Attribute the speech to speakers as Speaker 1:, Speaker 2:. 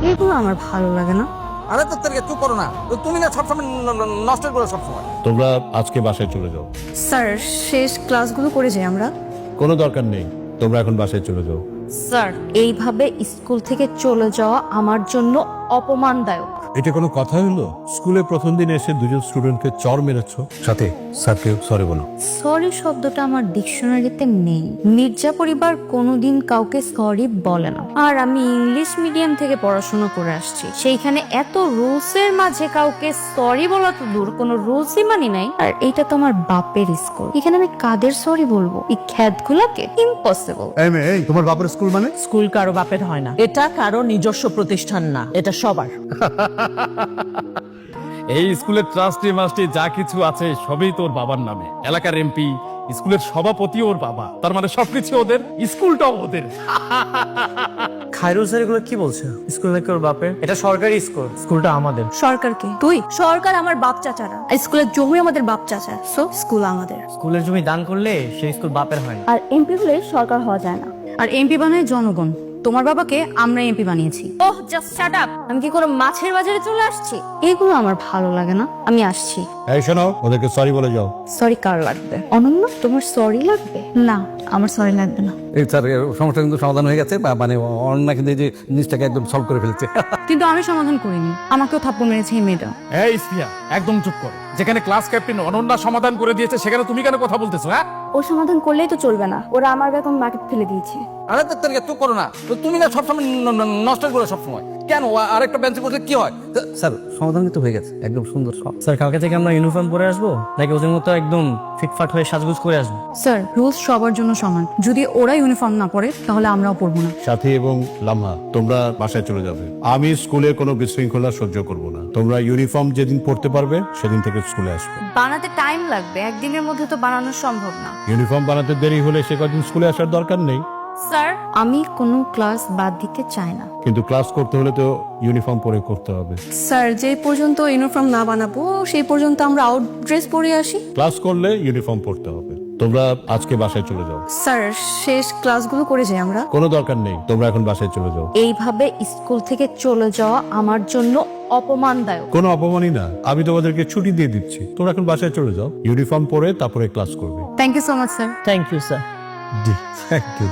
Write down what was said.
Speaker 1: এগুলো আমার ভালো লাগে না।
Speaker 2: আরে তো তোর চুপ করো না, তুমি না সবসময় নষ্ট করো সবসময়।
Speaker 3: তোমরা আজকে বাসায় চলে যাও।
Speaker 1: স্যার শেষ ক্লাসগুলো করে যাই আমরা।
Speaker 3: কোনো দরকার নেই, তোমরা এখন বাসায় চলে যাও।
Speaker 1: স্যার এইভাবে স্কুল থেকে চলে যাওয়া আমার জন্য অপমানদায়ক।
Speaker 3: এটা কোনো কথা হলো? স্কুলে প্রথম দিন এসে দুজন স্টুডেন্টকে চর মেরেছ, সাথে স্যারকে সরি বলো।
Speaker 1: সরি শব্দটা আমার ডিকশনারিতে নেই। মির্জা পরিবার কোনোদিন কাউকে সরি বলে না। আর আমি ইংলিশ মিডিয়াম থেকে পড়াশোনা করে আসছি, সেইখানে এত রুলসের মাঝে কাউকে সরি বলা তো দূর, কোনো রুলসই মানি নাই। আর এইটা তো আমার বাপের স্কুল, এখানে আমি কাদের সরি বলবো? এই খ্যাতগুলাকে? ইম্পসিবল।
Speaker 3: এই তোমার বাপের স্কুল মানে?
Speaker 4: স্কুল কারো বাপের হয় না, এটা কারো নিজস্ব প্রতিষ্ঠান না, এটা সবার।
Speaker 5: এই স্কুলের ট্রাস্টি মাস্টি যা কিছু আছে সবই তোর বাবার নামে। এলাকার এমপি, স্কুলের সভাপতি ওর বাবা, তার মানে সবকিছু ওদের, স্কুলটাও ওদের।
Speaker 6: খায়রুল স্যার এগুলো কি বলছে? স্কুল নাকি ওর বাপের? এটা সরকারি স্কুল, স্কুলটা আমাদের।
Speaker 1: সরকারকে তুই? সরকার আমার বাপ চাচারা, স্কুলের জমি আমাদের বাপ চাচা, সো স্কুল আমাদের।
Speaker 6: স্কুলের জমি দান করলে সেই স্কুল বাপের হয় না।
Speaker 1: আর এমপি হলে সরকার হওয়া যায় না। আর এমপি বানায় জনগণ। তোমার বাবাকে আমরা এমপি বানিয়েছি। ওহ জাস্ট শাট আপ। আমি কি কোনো মাছের বাজারে চলে আসছি? এগুলো আমার ভালো লাগে না, আমি আসছি।
Speaker 3: এই শোনো, ওদেরকে সরি বলে যাও।
Speaker 1: সরি কার লাগবে? অনন্য তোমার সরি লাগবে? না, আমার সরি লাগবে না।
Speaker 2: এই স্যার সমস্যা কিন্তু সমাধান হয়ে গেছে, মানে অনন্যা কিন্তু এই যে জিনিসটাকে একদম সলভ করে ফেলছে।
Speaker 1: কিন্তু আমি সমাধান করিনি, আমাকেও থাপ্পড় মেরেছে এই মেয়েটা।
Speaker 5: এই স্পিয়া, একদম চুপ করো। যেখানে ক্লাস ক্যাপ্টেন অনন্যা সমাধান করে দিয়েছে সেখানে তুমি কেন কথা বলতেছো? হ্যাঁ,
Speaker 1: ও সমাধান করলেই তো চলবে না, ওরা আমার বেতন মাটিতে ফেলে দিয়েছে।
Speaker 2: আরে তো তোর চুপ করো না, তুমি না সবসময় নষ্ট করো সবসময়। কেন আরেকটা বেঞ্চে বসে কি হয়? স্যার সমাধান কিন্তু হয়ে গেছে, একদম সুন্দর সব।
Speaker 6: স্যার কালকে থেকে আমরা ইউনিফর্ম পরে আসবো নাকি ওদের মতো একদম ফিটফাট হয়ে সাজগুজ করে আসবো?
Speaker 1: স্যার রুলস সবার জন্য সমান, যদি ওরা ইউনিফর্ম না পরে তাহলে আমরাও পরবো না।
Speaker 3: সাথী এবং লামহা, তোমরা বাসায় চলে যাবে। আমি স্কুলে কোনো বিশৃঙ্খলা সহ্য করব না। তোমরা ইউনিফর্ম যেদিন পড়তে পারবে সেদিন থেকে স্কুলে আসবে।
Speaker 1: বানাতে টাইম লাগবে, একদিনের মধ্যে তো বানানো সম্ভব না।
Speaker 3: ইউনিফর্ম বানাতে দেরি হলে সে কদিন স্কুলে আসার দরকার নেই।
Speaker 1: স্যার আমি কোনো ক্লাস বাদ দিতে চাই না।
Speaker 3: কিন্তু ক্লাস করতে হলে তো ইউনিফর্ম পরে করতে হবে।
Speaker 1: স্যার যে পর্যন্ত ইউনিফর্ম না বানাবো সেই পর্যন্ত আমরা আউট ড্রেস পরে আসি।
Speaker 3: ক্লাস করলে ইউনিফর্ম পরতে হবে। তোমরা আজকে বাসায় চলে যাও।
Speaker 1: স্যার শেষ ক্লাসগুলো করে যাই আমরা।
Speaker 3: কোনো দরকার নেই, তোমরা এখন বাসায় চলে যাও।
Speaker 1: এইভাবে স্কুল থেকে চলে যাওয়া আমার জন্য অপমানদায়ক।
Speaker 3: কোনো অপমানই না, আমি তোমাদেরকে ছুটি দিয়ে দিচ্ছি। তোমরা এখন বাসায় চলে যাও, ইউনিফর্ম পরে তারপরে ক্লাস করবে।
Speaker 1: Thank you so much sir.
Speaker 6: Thank you sir.
Speaker 3: Thank you.